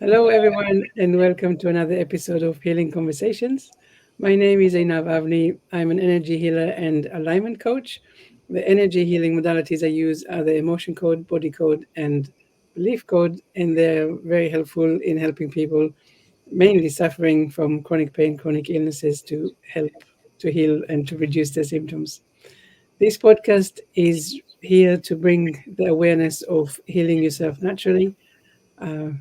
Hello, everyone, and welcome to another episode of Healing Conversations. My name is Einab Avni. I'm an energy healer and alignment coach. The energy healing modalities I use are the emotion code, body code, and belief code, and they're very helpful in helping people mainly suffering from chronic pain, chronic illnesses to help to heal and to reduce their symptoms. This podcast is here to bring the awareness of healing yourself naturally.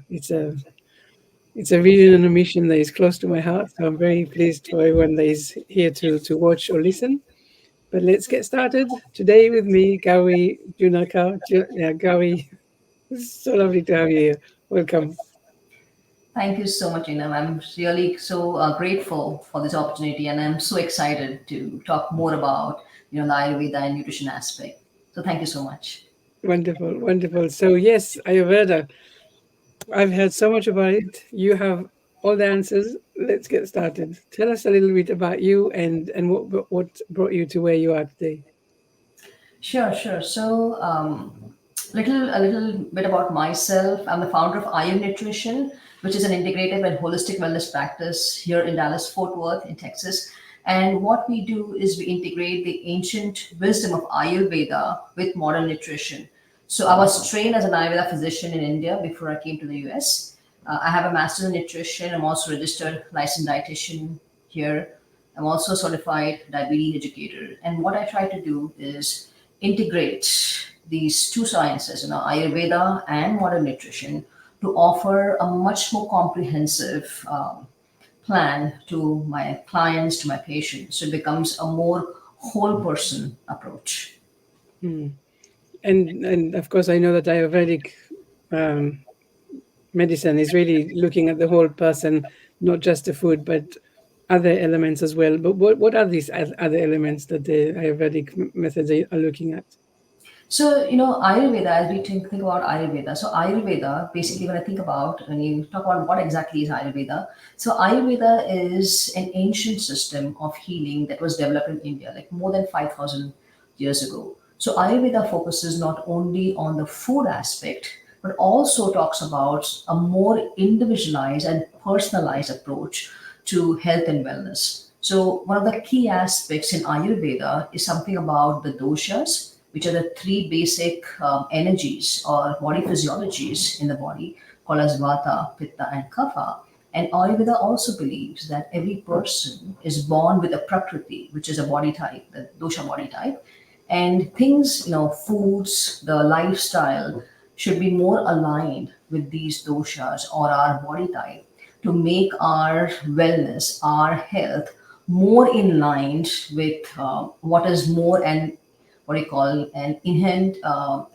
It's a vision and a mission that is close to my heart. So I'm very pleased for everyone that is here to watch or listen. But let's get started. Today with me, Gauri Junnarkar. Yeah, Gauri, it's so lovely to have you here. Welcome. Thank you so much, Inam. I'm really so grateful for this opportunity, and I'm so excited to talk more about the Ayurveda and nutrition aspect. So thank you so much. Wonderful, wonderful. So yes, Ayurveda. I've heard so much about it. You have all the answers. Let's get started. Tell us a little bit about you and what brought you to where you are today. Sure, sure. So a little bit about myself. I'm the founder of Ayurnutrition, which is an integrative and holistic wellness practice here in Dallas, Fort Worth, in Texas. And what we do is we integrate the ancient wisdom of Ayurveda with modern nutrition. So I was trained as an Ayurveda physician in India before I came to the US. I have a master's in nutrition. I'm also registered licensed dietitian here. I'm also a certified diabetes educator. And what I try to do is integrate these two sciences, Ayurveda and modern nutrition, to offer a much more comprehensive plan to my clients, to my patients. So it becomes a more whole person approach. Hmm. And of course, I know that Ayurvedic um, medicine is really looking at the whole person, not just the food, but other elements as well. But what are these other elements that the Ayurvedic methods are looking at? So, Ayurveda, as we think about Ayurveda, so Ayurveda, basically, when you talk about what exactly is Ayurveda, so Ayurveda is an ancient system of healing that was developed in India, like more than 5,000 years ago. So, Ayurveda focuses not only on the food aspect, but also talks about a more individualized and personalized approach to health and wellness. So, one of the key aspects in Ayurveda is something about the doshas, which are the three basic energies or body physiologies in the body, called as vata, pitta, and kapha. And Ayurveda also believes that every person is born with a prakriti, which is a body type, the dosha body type, and things, foods, the lifestyle should be more aligned with these doshas or our body type to make our wellness, our health more in line with what is more and what you call an inherent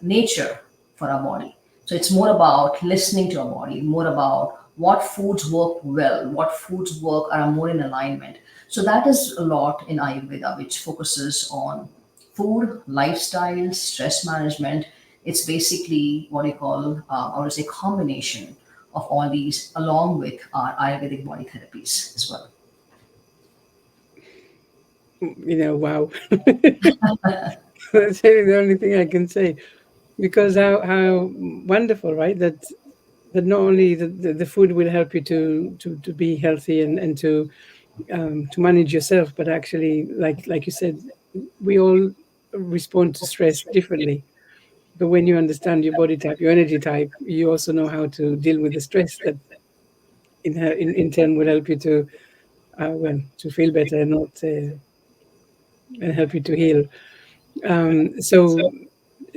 nature for our body. So it's more about listening to our body, more about what foods work well, what foods work are more in alignment. So that is a lot in Ayurveda, which focuses on food, lifestyle, stress management. It's basically what you call, I would say, combination of all these, along with our Ayurvedic body therapies as well. Wow. That's really the only thing I can say. Because how wonderful, right? That not only the food will help you to be healthy and to manage yourself, but actually, like you said, we all respond to stress differently. But when you understand your body type, your energy type, you also know how to deal with the stress that in turn will help you to to feel better and not and help you to heal. So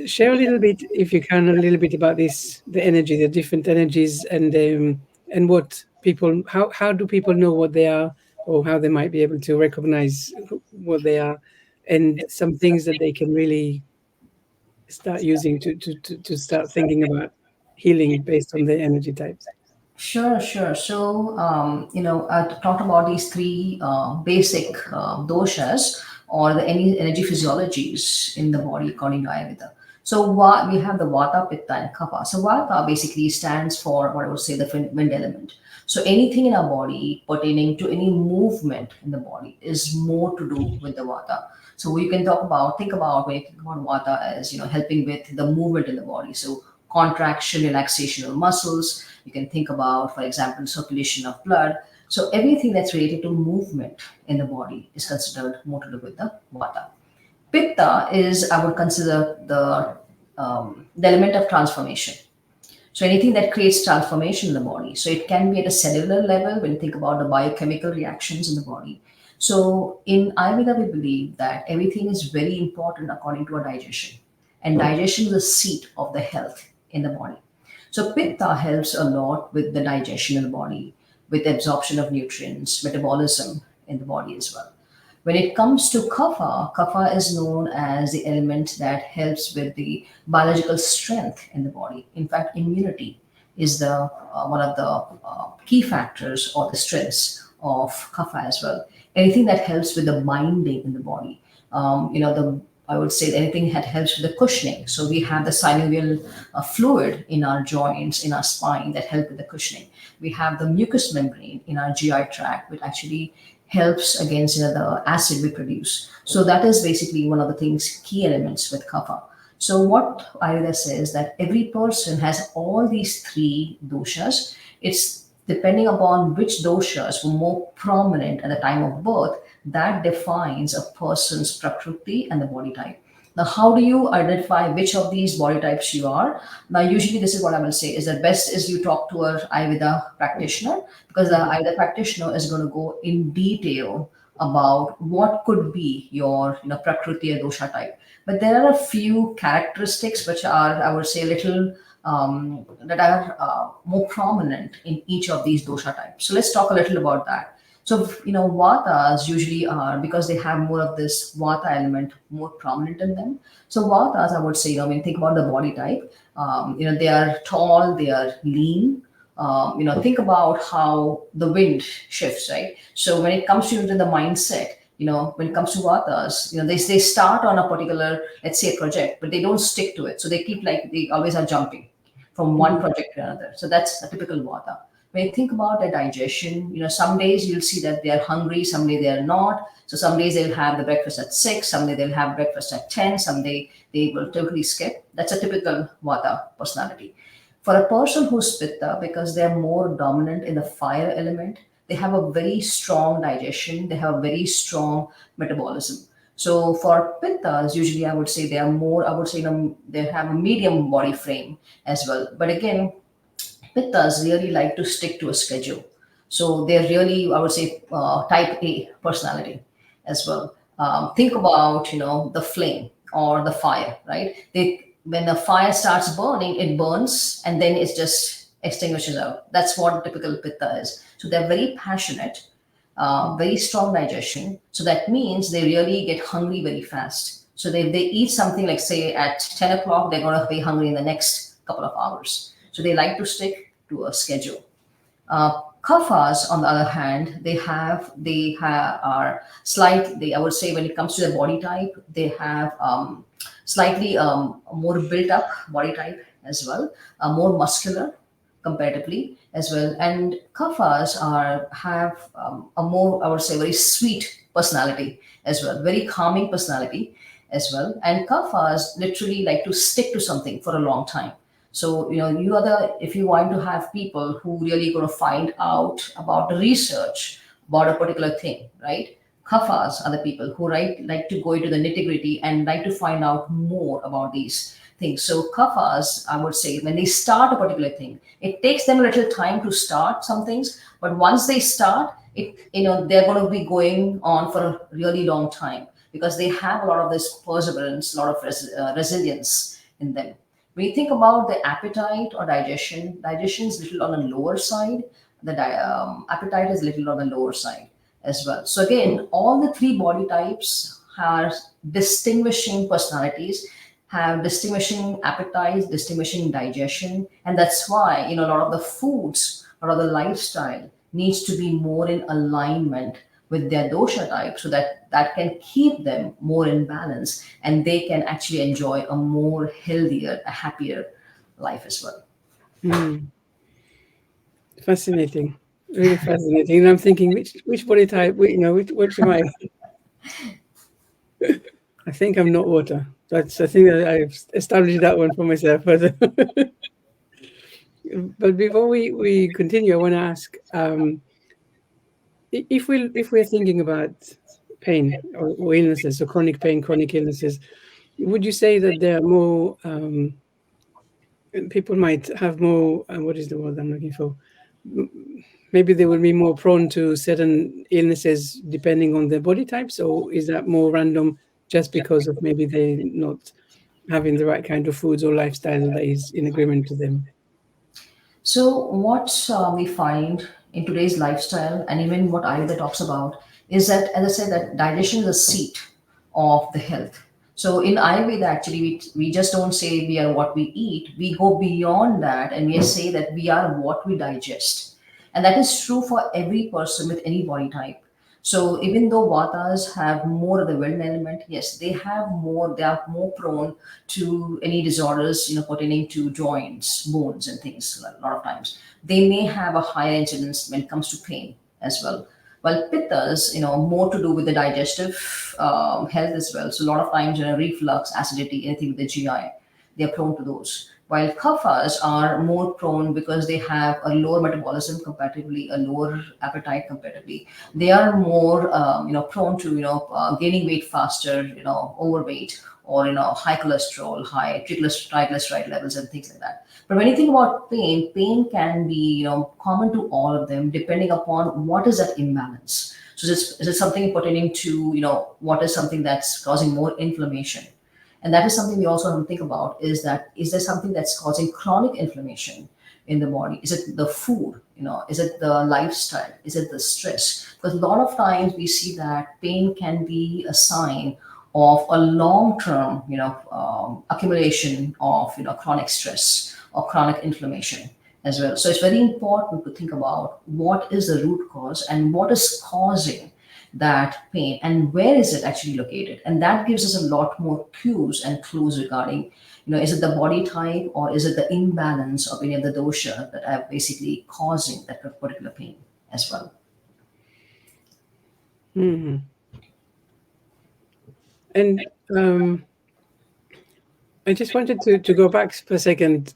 share a little bit, if you can, a little bit about this, the energy, the different energies, and what people, how do people know what they are, or how they might be able to recognize what they are, and some things that they can really start using to start thinking about healing based on their energy types. Sure, sure. So, I talked about these three basic doshas or the any energy physiologies in the body according to Ayurveda. So, we have the Vata, Pitta, and Kapha. So, Vata basically stands for what I would say the wind element. So, anything in our body pertaining to any movement in the body is more to do with the Vata. So, we can think about when you think about Vata as helping with the movement in the body. So, contraction, relaxation of muscles. You can think about, for example, circulation of blood. So everything that's related to movement in the body is considered more to do with the vata. Pitta is, I would consider, the element of transformation. So anything that creates transformation in the body. So it can be at a cellular level when you think about the biochemical reactions in the body. So in Ayurveda, we believe that everything is very important according to our digestion. And digestion is the seat of the health in the body. So Pitta helps a lot with the digestion in the body, with the absorption of nutrients, metabolism in the body as well. When it comes to kapha, kapha is known as the element that helps with the biological strength in the body. In fact, immunity is the one of the key factors or the strengths of kapha as well. Anything that helps with the binding in the body. The I would say anything that helps with the cushioning. So we have the synovial fluid in our joints, in our spine that help with the cushioning. We have the mucous membrane in our GI tract, which actually helps against the acid we produce. So that is basically one of the things, key elements with kapha. So what Ayurveda says that every person has all these three doshas. It's depending upon which doshas were more prominent at the time of birth that defines a person's prakriti and the body type. Now, how do you identify which of these body types you are? Now, usually this is what I will say is that best is you talk to a Ayurveda practitioner, because the Ayurveda practitioner is going to go in detail about what could be your prakriti or dosha type. But there are a few characteristics which are, I would say, a little that are more prominent in each of these dosha types. So let's talk a little about that. So, vatas usually are, because they have more of this vata element more prominent in them. So vatas, I would say, when you think about the body type, they are tall, they are lean. Think about how the wind shifts, right? So when it comes to the mindset, when it comes to vatas, they start on a particular, let's say, project, but they don't stick to it. So they keep they always are jumping from one project to another. So that's a typical vata. When you think about the digestion, some days you'll see that they are hungry, some days they are not. So some days they'll have the breakfast at 6, some day they'll have breakfast at 10, some day they will totally skip. That's a typical vata personality. For a person who's pitta, because they're more dominant in the fire element, they have a very strong digestion, they have a very strong metabolism. So for pittas, usually I would say they are more, I would say, they have a medium body frame as well. But again, Pittas really like to stick to a schedule. So they're really, I would say, type A personality as well. Think about, the flame or the fire, right? When the fire starts burning, it burns and then it just extinguishes out. That's what typical Pitta is. So they're very passionate, very strong digestion. So that means they really get hungry very fast. So they eat something like, say, at 10 o'clock, they're going to be hungry in the next couple of hours. So they like to stick to a schedule. Kaphas, on the other hand, are slightly, I would say, when it comes to the body type, they have slightly more built up body type as well, more muscular comparatively as well. And kaphas have a more, I would say, very sweet personality as well, very calming personality as well. And kaphas literally like to stick to something for a long time. So, if you want to have people who really going to find out about the research about a particular thing, right? Kaphas are the people who like to go into the nitty gritty and like to find out more about these things. So kaphas, I would say, when they start a particular thing, it takes them a little time to start some things, but once they start, they're going to be going on for a really long time because they have a lot of this perseverance, a lot of resilience in them. When you think about the appetite or digestion is little on the lower side. The appetite is little on the lower side as well. So again, all the three body types have distinguishing personalities, have distinguishing appetites, distinguishing digestion, and that's why a lot of the foods, a lot of the lifestyle needs to be more in alignment with their dosha type, so that can keep them more in balance and they can actually enjoy a more healthier, a happier life as well. Fascinating, really fascinating. And I'm thinking, which body type, which am I? I think I'm not water. I think that I've established that one for myself. But before we continue, I want to ask, if we're thinking about pain or illnesses, so chronic pain, chronic illnesses, would you say that there are more people might have more, what is the word I'm looking for? Maybe they will be more prone to certain illnesses depending on their body types, or is that more random just because of maybe they not having the right kind of foods or lifestyle that is in agreement to them? So, what we find in today's lifestyle, and even what Ayurveda talks about, is that, as I said, that digestion is the seat of the health. So, in Ayurveda, actually, we just don't say we are what we eat, we go beyond that and we say that we are what we digest. And that is true for every person with any body type. So even though vatas have more of the wind element, yes, they are more prone to any disorders, pertaining to joints, bones, and things. A lot of times, they may have a higher incidence when it comes to pain as well. While pittas, more to do with the digestive health as well. So a lot of times, reflux, acidity, anything with the GI, they are prone to those. While kaphas are more prone because they have a lower metabolism comparatively, a lower appetite comparatively. They are more, prone to, gaining weight faster, overweight, or high cholesterol, high triglyceride levels, and things like that. But when you think about pain, pain can be, common to all of them depending upon what is that imbalance. So is it something pertaining to, what is something that's causing more inflammation? And that is something we also have to think about, is that is there something that's causing chronic inflammation in the body? Is it the food? Is it the lifestyle? Is it the stress? Because a lot of times we see that pain can be a sign of a long-term, accumulation of, chronic stress or chronic inflammation as well. So it's very important to think about what is the root cause and what is causing that pain and where is it actually located, and that gives us a lot more cues and clues regarding, is it the body type or is it the imbalance of any of the dosha that are basically causing that particular pain as well. Mhm. And I just wanted to go back for a second,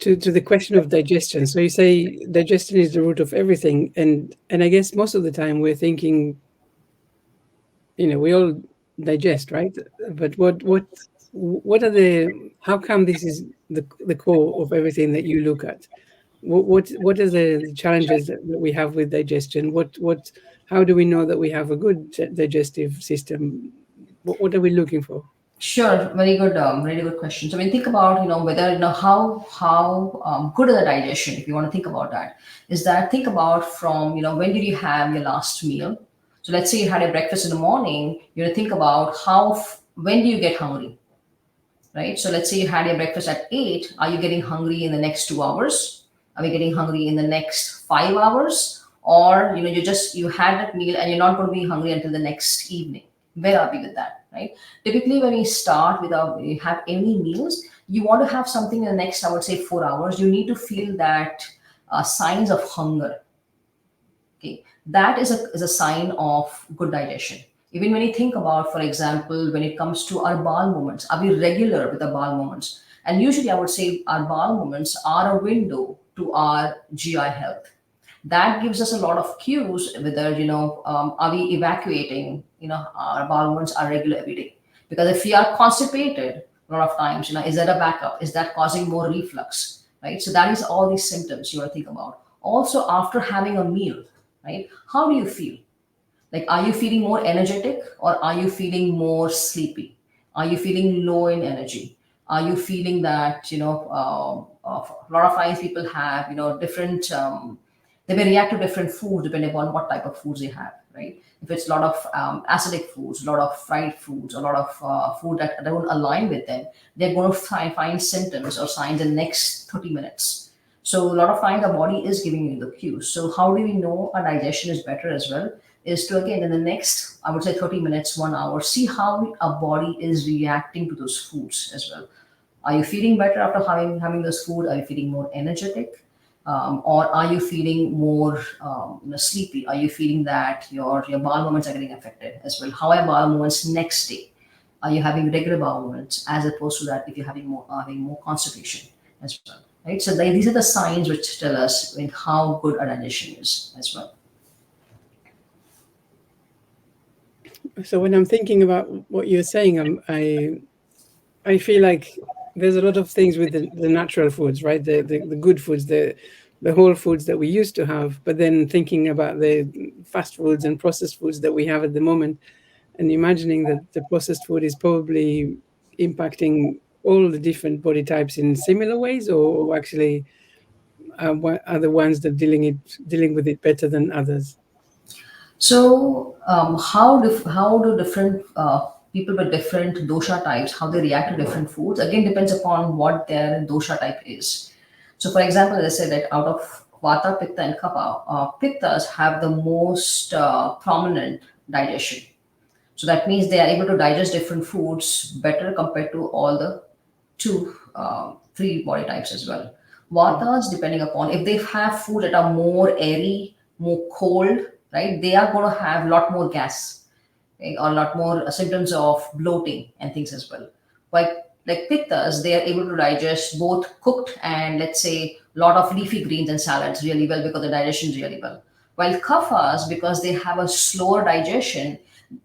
to the question of digestion. So you say digestion is the root of everything, and I guess most of the time we're thinking, we all digest, right? But what are the how come this is the core of everything that you look at? What are the challenges that we have with digestion? What how do we know that we have a good digestive system? What are we looking for? Sure, very good question. So when you think about, whether, how good is the digestion, if you want to think about that, is that think about from, when did you have your last meal. So let's say you had a breakfast in the morning, think about when do you get hungry, right? So let's say you had your breakfast at 8. Are you getting hungry in the next 2 hours? Are you getting hungry in the next 5 hours? Or, you had that meal and you're not going to be hungry until the next evening. Where are we with that, right? Typically, when we start without we have any meals, you want to have something in the next, I would say, 4 hours. You need to feel that signs of hunger. Okay, that is a sign of good digestion. Even when you think about, for example, when it comes to our bowel movements, are we regular with the bowel movements? And usually, I would say our bowel movements are a window to our GI health. That gives us a lot of cues whether, are we evacuating, our bowel movements are regular every day. Because if we are constipated a lot of times, is that a backup? Is that causing more reflux, right? So that is all these symptoms you want to think about. Also, after having a meal, right, how do you feel? Like, are you feeling more energetic or are you feeling more sleepy? Are you feeling low in energy? Are you feeling that, a lot of times people have, different, they may react to different foods depending upon what type of foods they have, right? If it's a lot of acidic foods, a lot of fried foods, a lot of food that don't align with them, they're going to find symptoms or signs in the next 30 minutes. So a lot of times the body is giving you the cues. So how do we know our digestion is better as well? Is to, again, in the next, I would say, 30 minutes, 1 hour, see how our body is reacting to those foods as well. Are you feeling better after having this food? Are you feeling more energetic? Or are you feeling more sleepy? Are you feeling that your bowel movements are getting affected as well? How are bowel movements next day? Are you having regular bowel movements as opposed to that if you're having more constipation as well? right? So these are the signs which tell us how good our digestion is as well. So when I'm thinking about what you're saying, I feel like there's a lot of things with the natural foods, right? The good foods, the whole foods that we used to have, but then thinking about the fast foods and processed foods that we have at the moment, and imagining that the processed food is probably impacting all the different body types in similar ways, or actually are the ones that dealing with it better than others. So, how do different people with different dosha types, how they react to different foods? Again, depends upon what their dosha type is. So, for example, as I said that out of Vata, Pitta, and Kapha, Pittas have the most prominent digestion. So that means they are able to digest different foods better compared to all the three body types as well. Vatas, depending upon if they have food that are more airy, more cold, right, they are going to have a lot more gas, okay, or a lot more symptoms of bloating and things as well. Like pittas, they are able to digest both cooked and let's say a lot of leafy greens and salads really well because the digestion is really well. While kaphas, because they have a slower digestion,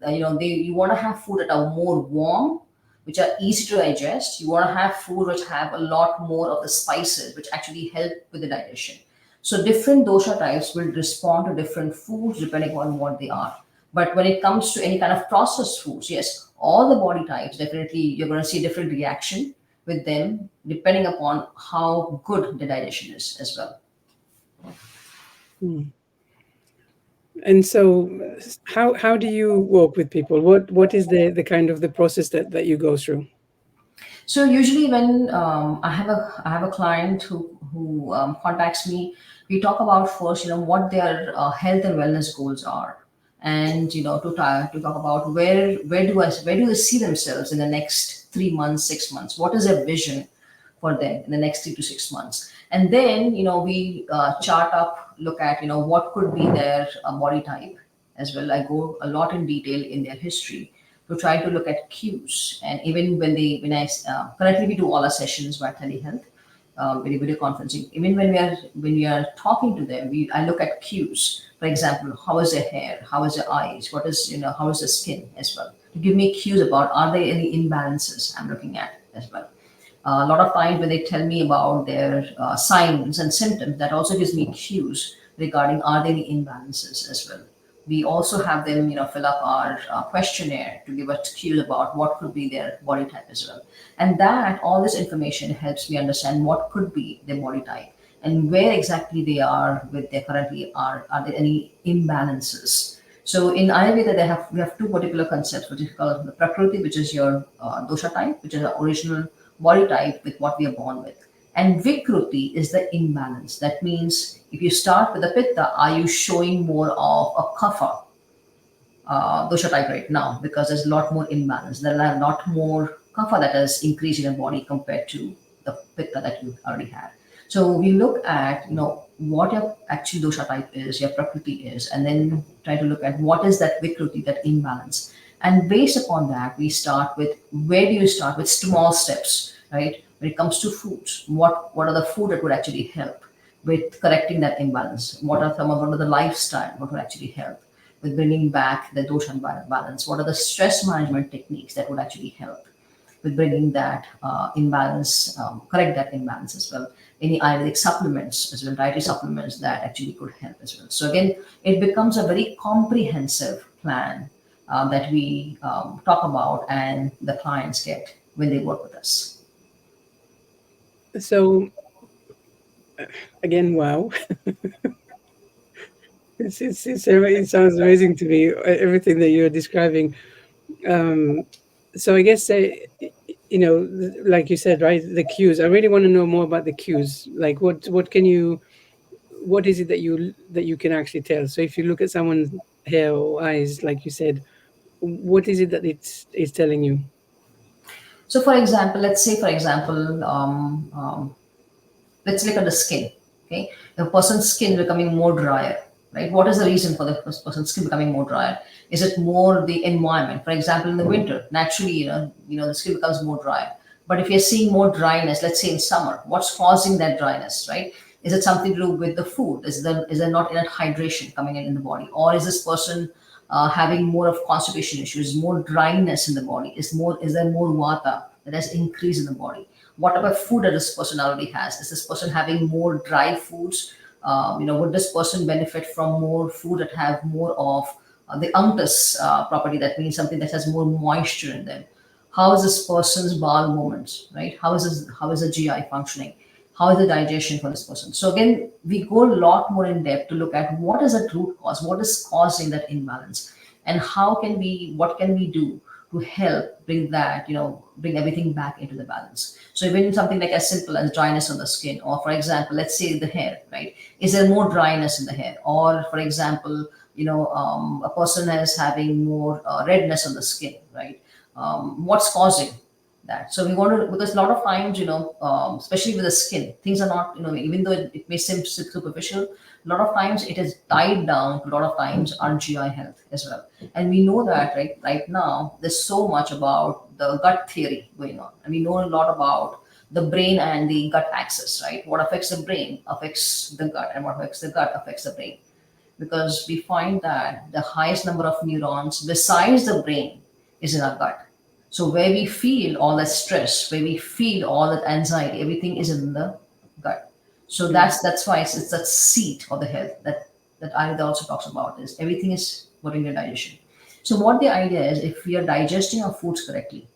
you want to have food that are more warm, which are easy to digest. You want to have food which have a lot more of the spices, which actually help with the digestion. So different dosha types will respond to different foods depending on what they are. But when it comes to any kind of processed foods, yes, all the body types definitely you're going to see different reaction with them depending upon how good the digestion is as well. And so, how do you work with people? What is the kind of the process that you go through? So usually when I have a client who contacts me, we talk about first what their health and wellness goals are, and to talk about where do they see themselves in the next 3 months, 6 months. What is their vision for them in the next 3 to 6 months, and then we chart up, look at what could be their body type as well. I go a lot in detail in their history to try to look at cues. And even when I currently we do all our sessions by telehealth, video conferencing. Even when we are talking to them, I look at cues. For example, how is their hair? How is their eyes? What is how is the skin as well? To give me cues about are there any imbalances I'm looking at as well. A lot of times when they tell me about their signs and symptoms, that also gives me cues regarding are there any imbalances as well. We also have them, fill up our questionnaire to give us cues about what could be their body type as well. And that all this information helps me understand what could be their body type and where exactly they are with their currently are there any imbalances. So in Ayurveda, we have two particular concepts, which is called the Prakriti, which is your dosha type, which is the original body type with what we are born with. And Vikruti is the imbalance. That means if you start with a Pitta, are you showing more of a Kapha dosha type right now? Because there's a lot more imbalance. There are a lot more Kapha that has increased in your body compared to the Pitta that you already had. So we look at what your actual dosha type is, your Prakriti is, and then try to look at what is that Vikruti, that imbalance. And based upon that, we start with where do you start with small steps, right? When it comes to foods, what are the food that would actually help with correcting that imbalance? What are the lifestyle? What would actually help with bringing back the dosha and balance? What are the stress management techniques that would actually help with bringing that imbalance, correct that imbalance as well? Any Ayurvedic supplements as well, dietary supplements that actually could help as well. So again, it becomes a very comprehensive plan that we talk about and the clients get when they work with us. So again, wow, it sounds amazing to me. Everything that you're describing. Um, so I guess like you said, right? The cues. I really want to know more about the cues. Like, what is it that you can actually tell? So if you look at someone's hair or eyes, like you said, what is it that it's telling you? So, for example, let's look at the skin. Okay, the person's skin becoming more drier, right? What is the reason for the person's skin becoming more drier? Is it more the environment? For example, in the winter, naturally, the skin becomes more dry. But if you're seeing more dryness, let's say in summer, what's causing that dryness, right? Is it something to do with the food? Is there not enough hydration coming in the body? Or is this person having more of constipation issues, more dryness in the body? Is there more vata that has increased in the body? What type of food that this person already has? Is this person having more dry foods? Would this person benefit from more food that have more of the unctus property? That means something that has more moisture in them. How is this person's bowel movements, right? How is the GI functioning? How is the digestion for this person? So again, we go a lot more in depth to look at what is the root cause, what is causing that imbalance, and what can we do to help bring that, bring everything back into the balance. So even something like as simple as dryness on the skin, or for example, let's say the hair, right? Is there more dryness in the hair? Or for example, a person is having more redness on the skin, right? What's causing that? So we want to, because a lot of times, especially with the skin, things are not, even though it may seem superficial, a lot of times it is tied down to a lot of times our GI health as well. And we know that right now, there's so much about the gut theory going on. And we know a lot about the brain and the gut axis, right? What affects the brain affects the gut, and what affects the gut affects the brain. Because we find that the highest number of neurons besides the brain is in our gut. So where we feel all that stress, where we feel all that anxiety, everything is in the gut. So that's why it's that seat of the health that Ayurveda also talks about, is everything is putting the digestion. So what the idea is, if we are digesting our foods correctly,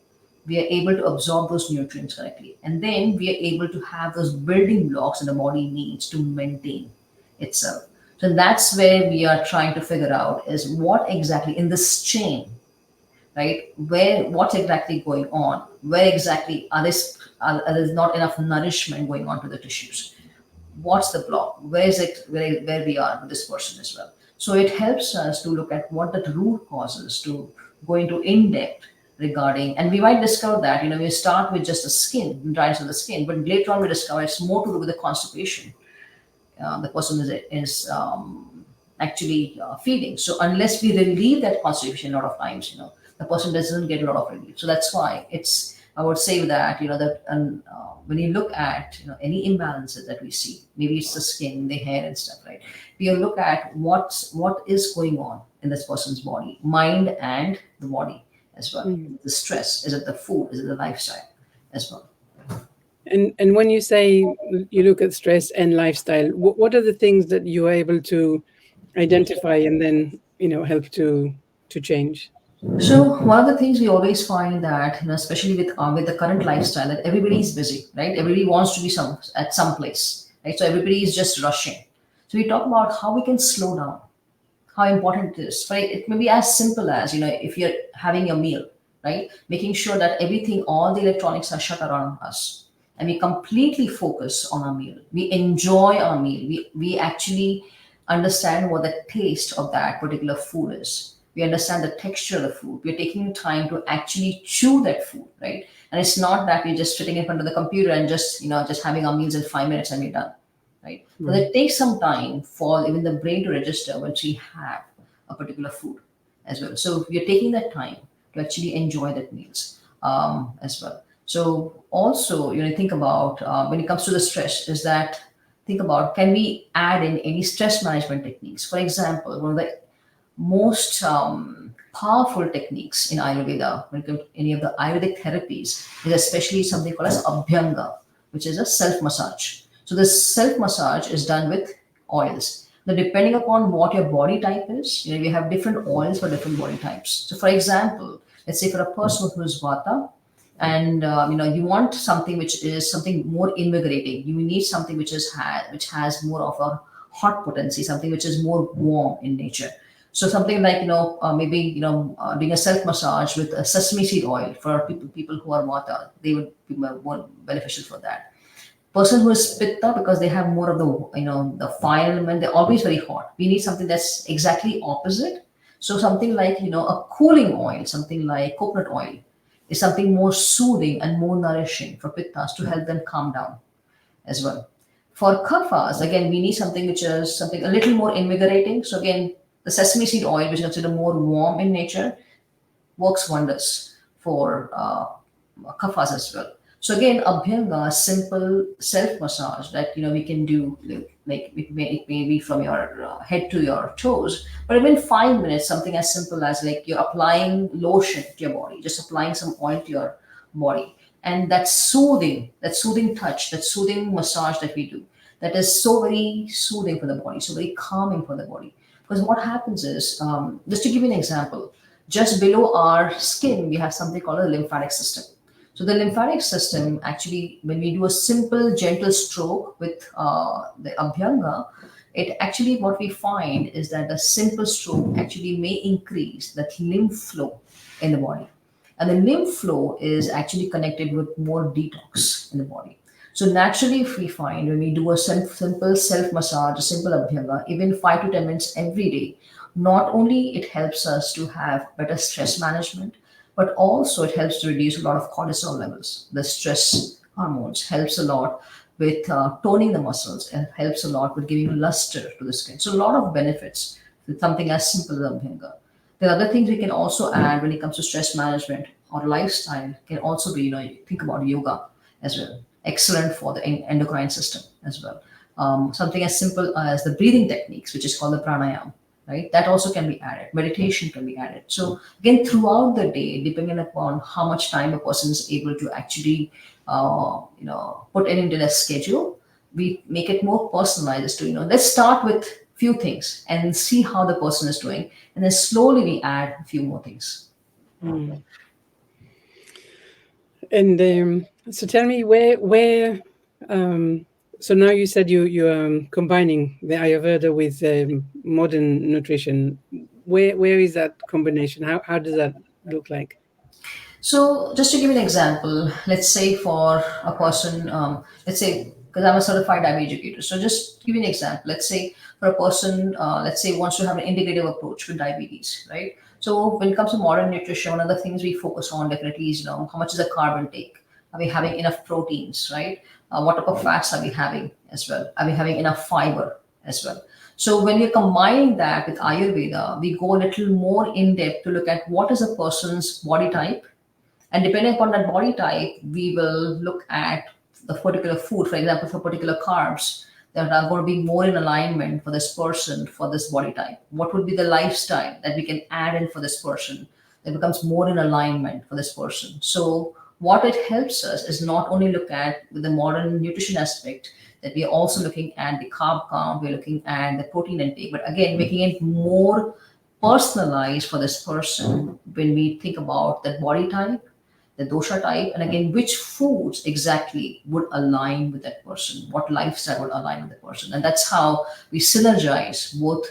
we are able to absorb those nutrients correctly, and then we are able to have those building blocks that the body needs to maintain itself. So that's where we are trying to figure out is what exactly in this chain, right? What's exactly going on? Where exactly are there not enough nourishment going on to the tissues? What's the block? Where is it? Where we are with this person as well? So it helps us to look at what the root causes, to go into in depth regarding, and we might discover that we start with just the skin, dryness of the skin, but later on we discover it's more to do with the constipation the person is actually feeling. So unless we relieve that constipation, a lot of times, the person doesn't get a lot of relief. So that's why I would say that, when you look at, any imbalances that we see, maybe it's the skin, the hair and stuff, right? We look at what is going on in this person's body, mind and the body as well. The stress, is it the food, is it the lifestyle as well? And when you say you look at stress and lifestyle, what are the things that you are able to identify and then help to change? So one of the things we always find that, especially with the current lifestyle, that everybody is busy, right? Everybody wants to be at some place, right? So everybody is just rushing. So we talk about how we can slow down, how important it is, right? It may be as simple as, if you're having a meal, right? Making sure that everything, all the electronics are shut around us, and we completely focus on our meal. We enjoy our meal. We actually understand what the taste of that particular food is. We understand the texture of the food. We're taking time to actually chew that food, right? And it's not that we're just sitting in front of the computer and just having our meals in 5 minutes and we're done, right? So it takes some time for even the brain to register once we have a particular food as well. So we are taking that time to actually enjoy that meals as well. So also, think about when it comes to the stress, is that think about, can we add in any stress management techniques? For example, one of the most powerful techniques in Ayurveda, when it comes to any of the Ayurvedic therapies, is especially something called as Abhyanga, which is a self massage. So this self massage is done with oils. Now, depending upon what your body type is, we have different oils for different body types. So, for example, let's say for a person who's Vata, and you want something which is something more invigorating. You need something which has more of a hot potency, something which is more warm in nature. So something like maybe doing a self massage with a sesame seed oil for people who are Vata, they would be more beneficial for that. Person who is Pitta, because they have more of the fire element, they're always very hot. We need something that's exactly opposite. So something like a cooling oil, something like coconut oil, is something more soothing and more nourishing for Pittas to help them calm down as well. For Kaphas, again, we need something which is something a little more invigorating. So again, the sesame seed oil, which is considered more warm in nature, works wonders for Kaphas as well. So again, Abhyanga, simple self massage that we can do, like it may be from your head to your toes, but even 5 minutes, something as simple as like you're applying lotion to your body, just applying some oil to your body, and that soothing touch, that soothing massage that we do, that is so very soothing for the body, so very calming for the body. Because what happens is, just to give you an example, just below our skin, we have something called a lymphatic system. So the lymphatic system actually, when we do a simple, gentle stroke with the Abhyanga, it actually what we find is that the simple stroke actually may increase the lymph flow in the body. And the lymph flow is actually connected with more detox in the body. So naturally, if we find when we do a simple self massage, a simple Abhyanga, even 5 to 10 minutes every day, not only it helps us to have better stress management, but also it helps to reduce a lot of cortisol levels. The stress hormones helps a lot with toning the muscles and helps a lot with giving luster to the skin. So a lot of benefits with something as simple as Abhyanga. The other things we can also add when it comes to stress management or lifestyle can also be, you think about yoga as well. Excellent for the endocrine system as well. Something as simple as the breathing techniques, which is called the pranayama, right? That also can be added. Meditation can be added. So again, throughout the day, depending upon how much time a person is able to actually, put it into their schedule, we make it more personalized. To let's start with few things and see how the person is doing, and then slowly we add a few more things. Mm. And so tell me where so now you said you're combining the Ayurveda with modern nutrition. Where is that combination? How does that look like? So, just to give you an example, let's say for a person, let's say, because I'm a certified diabetes educator, so just to give you an example, let's say for a person, let's say wants to have an integrative approach with diabetes, right? So, when it comes to modern nutrition, one of the things we focus on definitely is, how much is the carb intake? Are we having enough proteins, right? What type of fats are we having as well? Are we having enough fiber as well? So when we're combining that with Ayurveda, we go a little more in depth to look at what is a person's body type, and depending upon that body type, we will look at the particular food, for example, for particular carbs that are going to be more in alignment for this person, for this body type. What would be the lifestyle that we can add in for this person that becomes more in alignment for this person? So what it helps us is not only look at with the modern nutrition aspect, that we are also looking at the carb count, we're looking at the protein intake, but again, making it more personalized for this person when we think about that body type, the dosha type, and again, which foods exactly would align with that person, what lifestyle would align with the person. And that's how we synergize both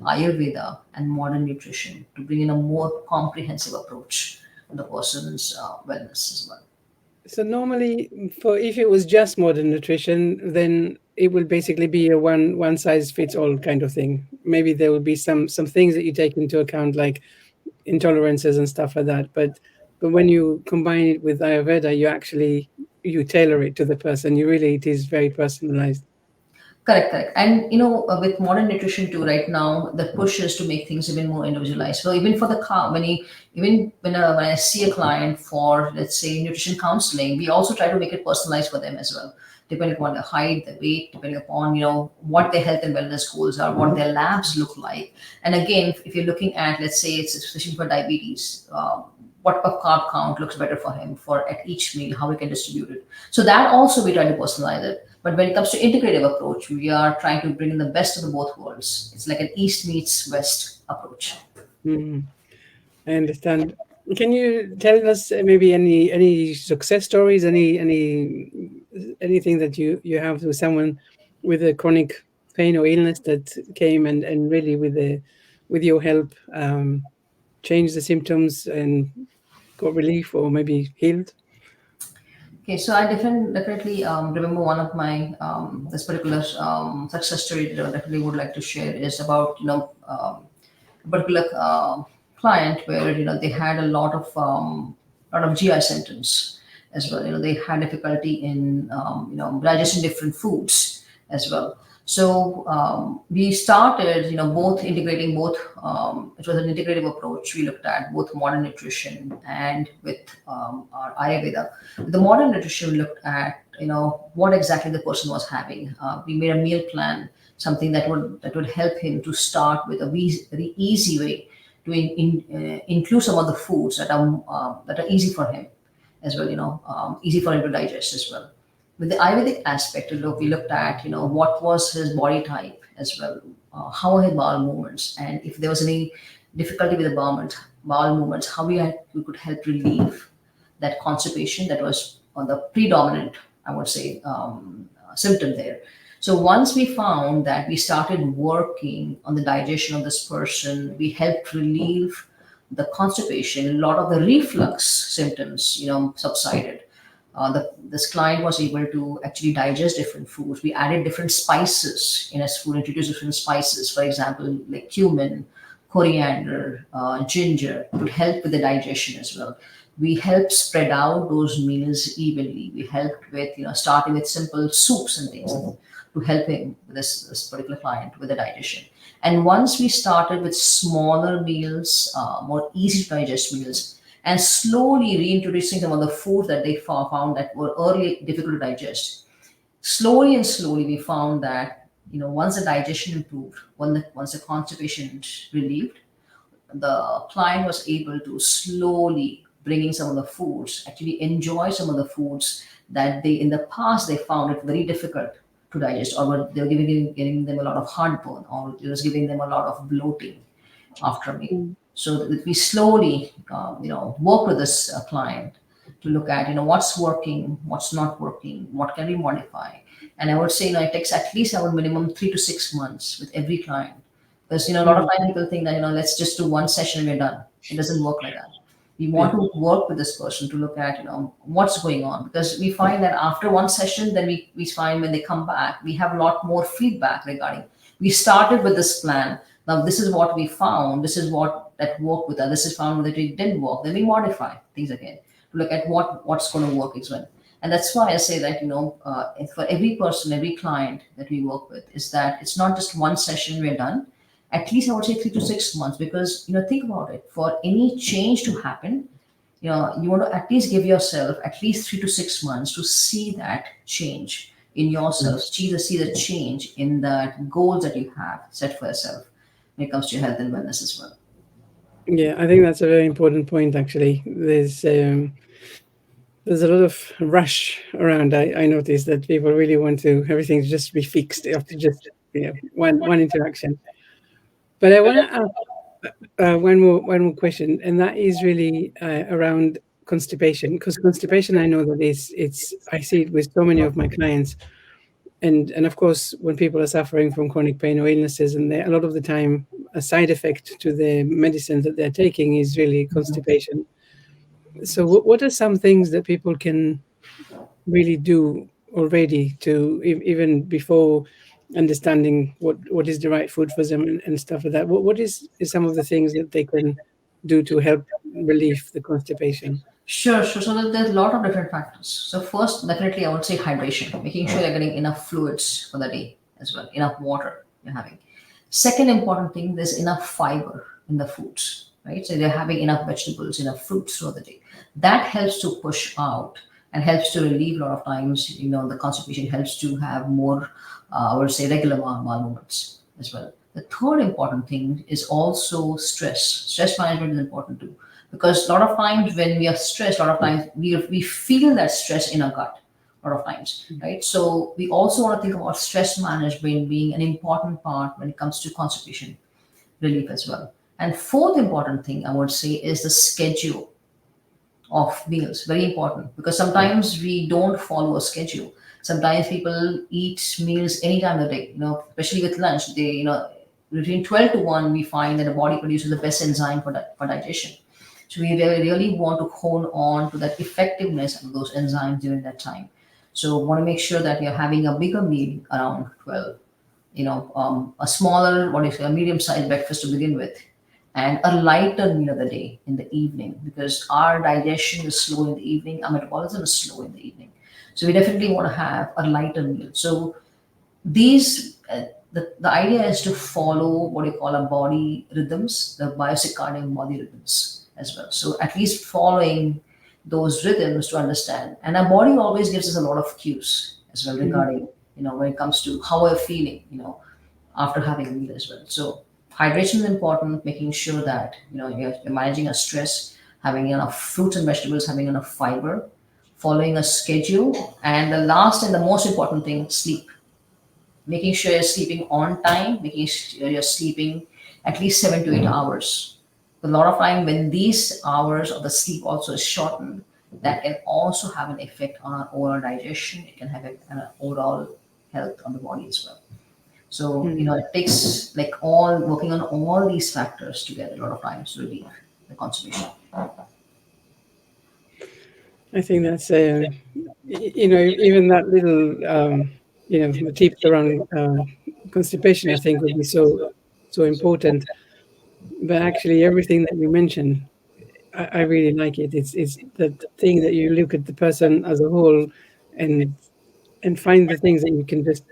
Ayurveda and modern nutrition to bring in a more comprehensive approach to the person's wellness as well. So normally, for if it was just modern nutrition, then it would basically be a one size fits all kind of thing. Maybe there would be some things that you take into account, like intolerances and stuff like that. But when you combine it with Ayurveda, you tailor it to the person. It is very personalized. Correct, correct. And with modern nutrition too, right now the push is to make things even more individualized. So even for the car, when I see a client for, let's say, nutrition counseling, we also try to make it personalized for them as well, depending upon the height, the weight, depending upon what their health and wellness goals are, what their labs look like. And again, if you're looking at, let's say, it's especially for diabetes. What a carb count looks better for him for at each meal, how we can distribute it. So that also we try to personalize it. But when it comes to integrative approach, we are trying to bring in the best of the both worlds. It's like an East meets West approach. Mhm. I understand. Can you tell us maybe any success stories, anything that you have with someone with a chronic pain or illness that came and really with your help changed the symptoms and got relief or maybe healed? Okay, so I definitely remember one of my this particular success story that I definitely would like to share is about a particular client where they had a lot of GI symptoms as well. They had difficulty in digesting different foods as well. So we started, both integrating both. It was an integrative approach. We looked at both modern nutrition and with our Ayurveda. The modern nutrition we looked at, what exactly the person was having. We made a meal plan, something that would help him to start with a very easy way to include some of the foods that are easy for him as well. Easy for him to digest as well. With the Ayurvedic aspect, we looked at, what was his body type as well, how are his bowel movements, and if there was any difficulty with the bowel movements, how we could help relieve that constipation that was on the predominant, I would say, symptom there. So once we found that, we started working on the digestion of this person. We helped relieve the constipation. A lot of the reflux symptoms, subsided. This client was able to actually digest different foods. We added different spices in his food, introduced different spices, for example, like cumin, coriander, ginger, to help with the digestion as well. We helped spread out those meals evenly. We helped with, starting with simple soups and things to help him with this particular client with the digestion. And once we started with smaller meals, more easy to digest meals, and slowly reintroducing some of the foods that they found that were early difficult to digest. Slowly and slowly, we found that, once the digestion improved, once the constipation relieved, the client was able to slowly bring in some of the foods, actually enjoy some of the foods that they in the past they found it very difficult to digest, or they were giving them a lot of heartburn, or it was giving them a lot of bloating after a meal. Mm. So that we slowly, work with this client to look at, what's working, what's not working, what can we modify. And I would say, it takes at least our minimum 3 to 6 months with every client. Because, a lot of Mm. times people think that, let's just do one session and we're done. It doesn't work like that. We want Yeah. to work with this person to look at, what's going on. Because we find that after one session, then we find when they come back, we have a lot more feedback regarding, we started with this plan. Now this is what we found. This is what that worked with us. This is found that it didn't work. Then we modify things again to look at what's going to work as well. And that's why I say that, for every person, every client that we work with, is that it's not just one session we're done. At least I would say 3 to 6 months, because, think about it. For any change to happen, you want to at least give yourself at least 3 to 6 months to see that change in yourself, see the change in the goals that you have set for yourself when it comes to your health and wellness as well. Yeah, I think that's a very important point. Actually, there's a lot of rush around. I noticed that people really want to everything to just be fixed after just one interaction. But I want to ask one more question, and that is really around constipation. Because constipation, I know that it's I see it with so many of my clients, and of course, when people are suffering from chronic pain or illnesses, and a lot of the time, a side effect to the medicine that they're taking is really constipation. So, what are some things that people can really do already to even before understanding what is the right food for them and stuff like that? What is some of the things that they can do to help relieve the constipation? Sure, sure. So there's a lot of different factors. So first, definitely, I would say hydration, making sure you're getting enough fluids for the day as well, enough water you're having. Second important thing, there's enough fiber in the foods, right? So they're having enough vegetables, enough fruits throughout the day. That helps to push out and helps to relieve a lot of times, the constipation helps to have more, I would say, regular bowel movements as well. The third important thing is also stress. Stress management is important too, because a lot of times when we are stressed, a lot of times we feel that stress in our gut a lot of times, right? So we also want to think about stress management being an important part when it comes to constipation relief as well. And fourth important thing I would say is the schedule of meals. Very important, because sometimes we don't follow a schedule. Sometimes people eat meals any time of the day, especially with lunch. They, between 12 to 1, we find that the body produces the best enzyme for digestion. So we really want to hone on to that effectiveness of those enzymes during that time. So want to make sure that you're having a bigger meal around 12, a smaller, what is a medium-sized breakfast to begin with, and a lighter meal of the day in the evening, because our digestion is slow in the evening, our metabolism is slow in the evening. So we definitely want to have a lighter meal. So these the idea is to follow what you call a body rhythms, the biocircadian body rhythms as well. So at least following those rhythms to understand. And our body always gives us a lot of cues as well Mhm. regarding, when it comes to how we're feeling, after having a meal as well. So hydration is important, making sure that, you're managing a stress, having enough fruits and vegetables, having enough fiber, following a schedule, and the last and the most important thing, sleep, making sure you're sleeping on time, making sure you're sleeping at least 7 to 8 hours. A lot of time, when these hours of the sleep also is shortened, that can also have an effect on our overall digestion. It can have an overall health on the body as well. So, Mm. it takes like all working on all these factors together a lot of times to relieve the constipation. I think that's even that little the tips around constipation, I think, would be so important. But actually, everything that you mentioned, I really like it. It's the thing that you look at the person as a whole, and find the things that you can just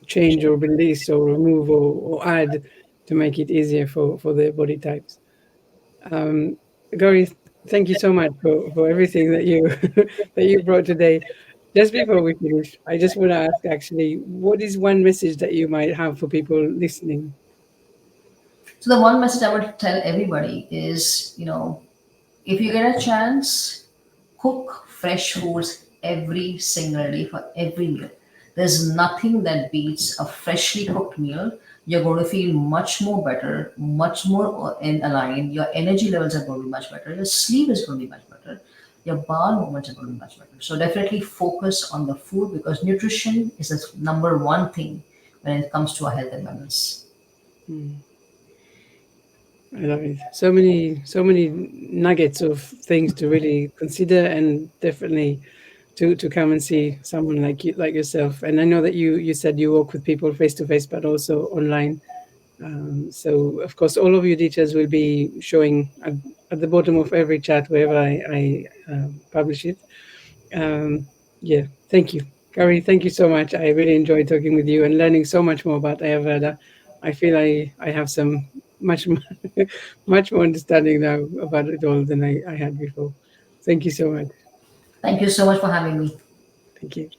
change or release or remove or add to make it easier for their body types. Gauri, thank you so much for everything that you that you brought today. Just before we finish, I just want to ask actually, what is one message that you might have for people listening? So the one message I would tell everybody is, if you get a chance, cook fresh foods every single day for every meal. There's nothing that beats a freshly cooked meal. You're going to feel much more better, much more in align. Your energy levels are going to be much better. Your sleep is going to be much better. Your bowel movements are going to be much better. So definitely focus on the food because nutrition is the number one thing when it comes to our health and wellness. Hmm, I love it. So many nuggets of things to really consider, and definitely to come and see someone like you, like yourself. And I know that you said you work with people face to face, but also online. So, of course, all of your details will be showing at the bottom of every chat wherever I publish it. Um, yeah, thank you, Gary. Thank you so much. I really enjoyed talking with you and learning so much more about Ayurveda. I feel I have some much more, much more understanding now about it all than I had before. Thank you so much. Thank you so much for having me. Thank you.